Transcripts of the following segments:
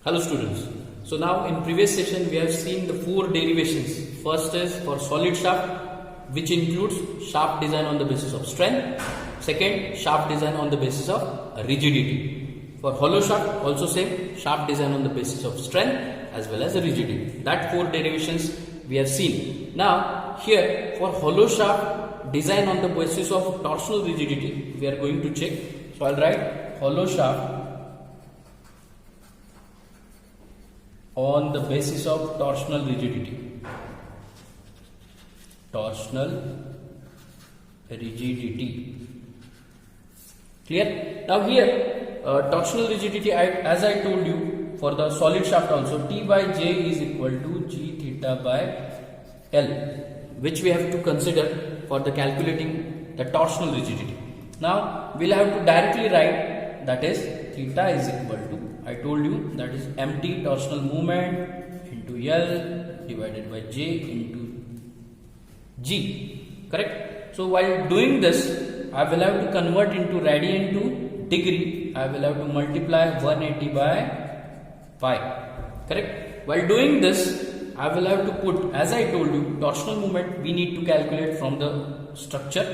Hello students. So now in previous session we have seen the four derivations. First is for solid shaft, which includes shaft design on the basis of strength. Second, shaft design on the basis of rigidity. For hollow shaft also same, shaft design on the basis of strength as well as rigidity. That four derivations we have seen. Now here for hollow shaft design on the basis of torsional rigidity we are going to check. So I'll write hollow shaft on the basis of torsional rigidity. Torsional rigidity. Clear? Now here torsional rigidity, as I told you for the solid shaft also, T by J is equal to G theta by L, which we have to consider for the calculating the torsional rigidity. Now we'll have to directly write, that is theta is equal to, I told you, that is empty torsional moment into L divided by J into G. Correct? So while doing this, I will have to convert into radian to degree. I will have to multiply 180 by pi. Correct? While doing this, I will have to put, as I told you, torsional moment we need to calculate from the structure.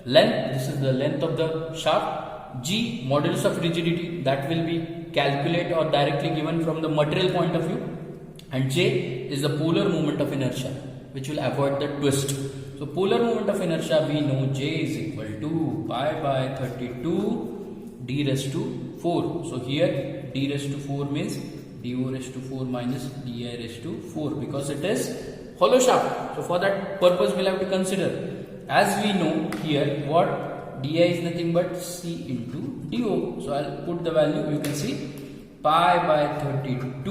Length, this is the length of the shaft. G, modulus of rigidity, that will be calculated or directly given from the material point of view. And J is the polar moment of inertia, which will avoid the twist. So polar moment of inertia, we know J is equal to pi by 32 d raised to 4. So here d raised to 4 means do raised to 4 minus di raised to 4, because it is hollow shaft. So for that purpose we'll have to consider, as we know here, what di is nothing but C into do. So I'll put the value, you can see pi by 32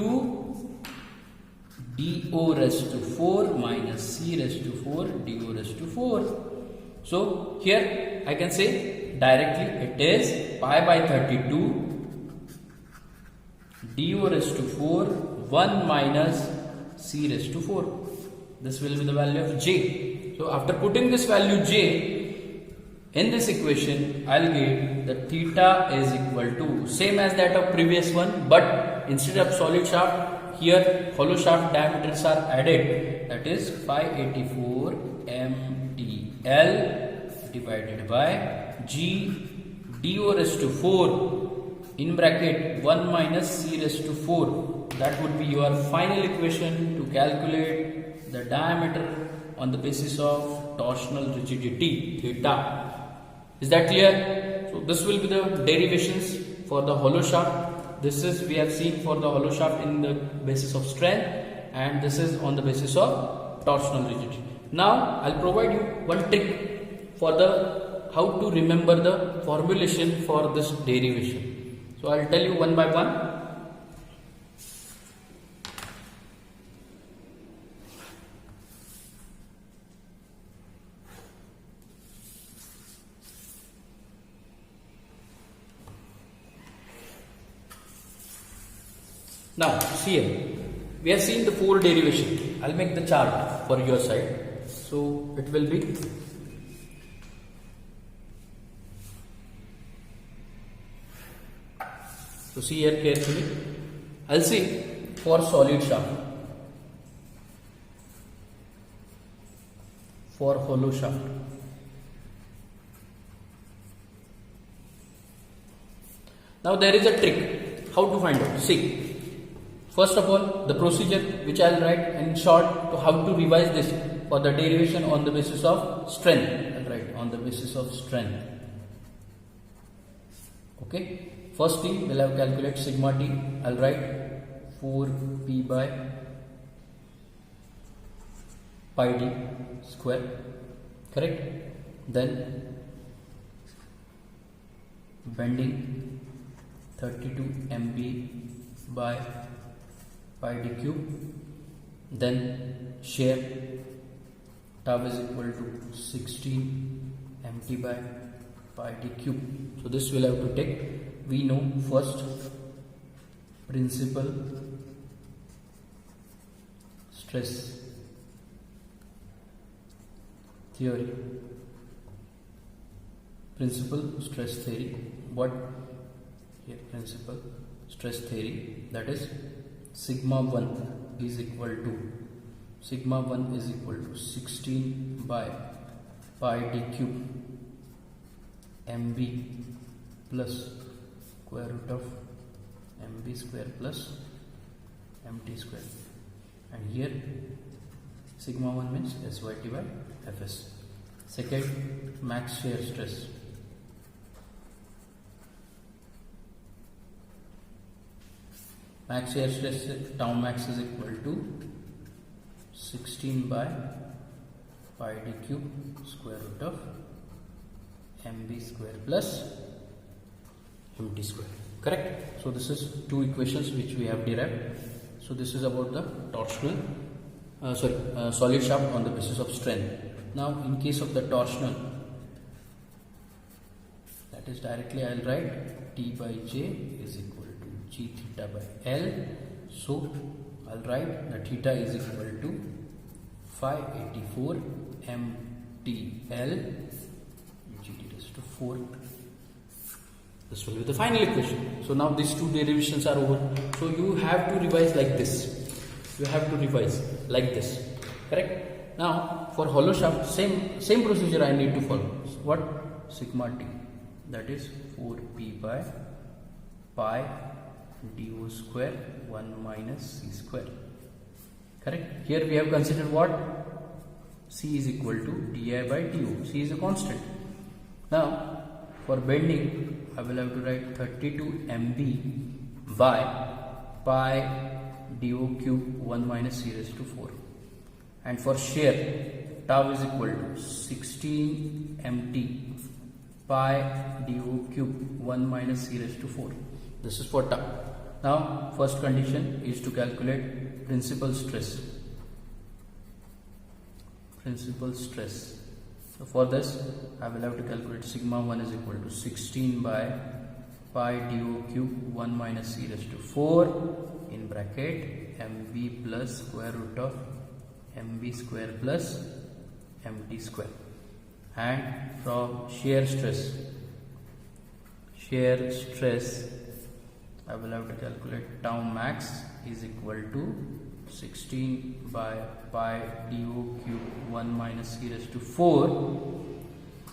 do raised to 4 minus C raised to 4 do raised to 4. So here I can say directly it is pi by 32 do raised to 4 1 minus C raised to 4. This will be the value of J. So after putting this value J in this equation, I'll get the theta is equal to same as that of previous one, but instead of solid shaft, here hollow shaft diameters are added, that is 584 mtl divided by G do raised to 4 in bracket 1 minus C raised to 4. That would be your final equation to calculate the diameter on the basis of torsional rigidity theta. Is that clear? So this will be the derivations for the hollow shaft. This is we have seen for the hollow shaft in the basis of strength, and this is on the basis of torsional rigidity. Now I'll provide you one trick for the how to remember the formulation for this derivation. So I'll tell you one by one. Now see here, we have seen the four derivation. I'll make the chart for your side. So it will be so see here carefully. I'll see for solid shaft, for hollow shaft. Now there is a trick how to find out. See, first of all, the procedure which I will write in short to how to revise this for the derivation on the basis of strength. I will write on the basis of strength. Okay. First thing we will have calculate sigma t. I will write 4p by pi d square. Correct. Then bending 32 mb by pi d cube, then shear tau is equal to 16 mt by pi d cube. So this will have to take, we know first principal stress theory, what here principal stress theory, that is sigma 1 is equal to 16 by pi d cube mb plus square root of mb square plus mt square, and here sigma 1 means SYT by Fs. Second, max shear stress. Max shear stress tau max is equal to 16 by pi d cube square root of mb square plus mt square. Correct? So this is two equations which we have derived. So this is about the torsional solid shaft on the basis of strength. Now in case of the torsional, that is directly I will write T by J is equal to G theta by L. So I will write the theta is equal to 584 MTL G raised to 4. This will be the final equation. So now these two derivations are over. So you have to revise like this. You have to revise like this. Correct? Now for hollow shaft, same procedure I need to follow. What? Sigma T, that is 4p by pi do square 1 minus c square. Correct? Here we have considered what? C is equal to di by du. C is a constant. Now for bending, I will have to write 32 mb by pi do cube 1 minus c raised to 4. And for shear, tau is equal to 16 mt pi do cube 1 minus c raised to 4. This is for tau. Now first condition is to calculate principal stress. So for this I will have to calculate sigma 1 is equal to 16 by pi do cube 1 minus c raised to 4 in bracket mb plus square root of mb square plus mt square. And from shear stress I will have to calculate tau max is equal to 16 by pi do cube 1 minus c raised to 4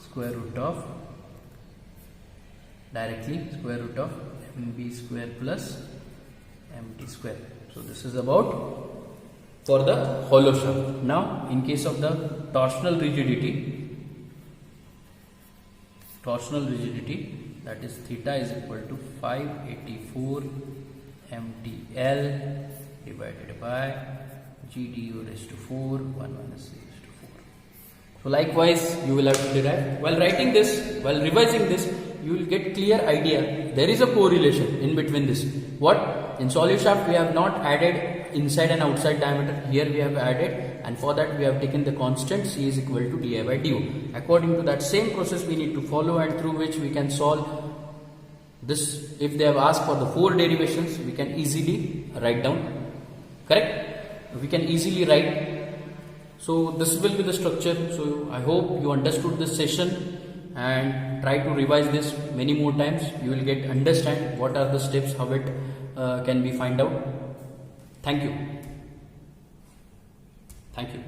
square root of mb square plus mt square. So this is about for the hollow shaft. Now in case of the torsional rigidity, that is theta is equal to 584 mtl divided by g du raised to 4 1 minus c raised to 4. So likewise you will have to derive. While writing this, while revising this, you will get clear idea. There is a correlation in between this. What? In solid shaft we have not added inside and outside diameter. Here we have added, and for that we have taken the constant C is equal to di by du. According to that same process we need to follow, and through which we can solve this. If they have asked for the 4 derivations, we can easily write down. Correct? We can easily write. So this will be the structure. So I hope you understood this session and try to revise this many more times. You will get understand what are the steps, how it can be find out. Thank you. Thank you.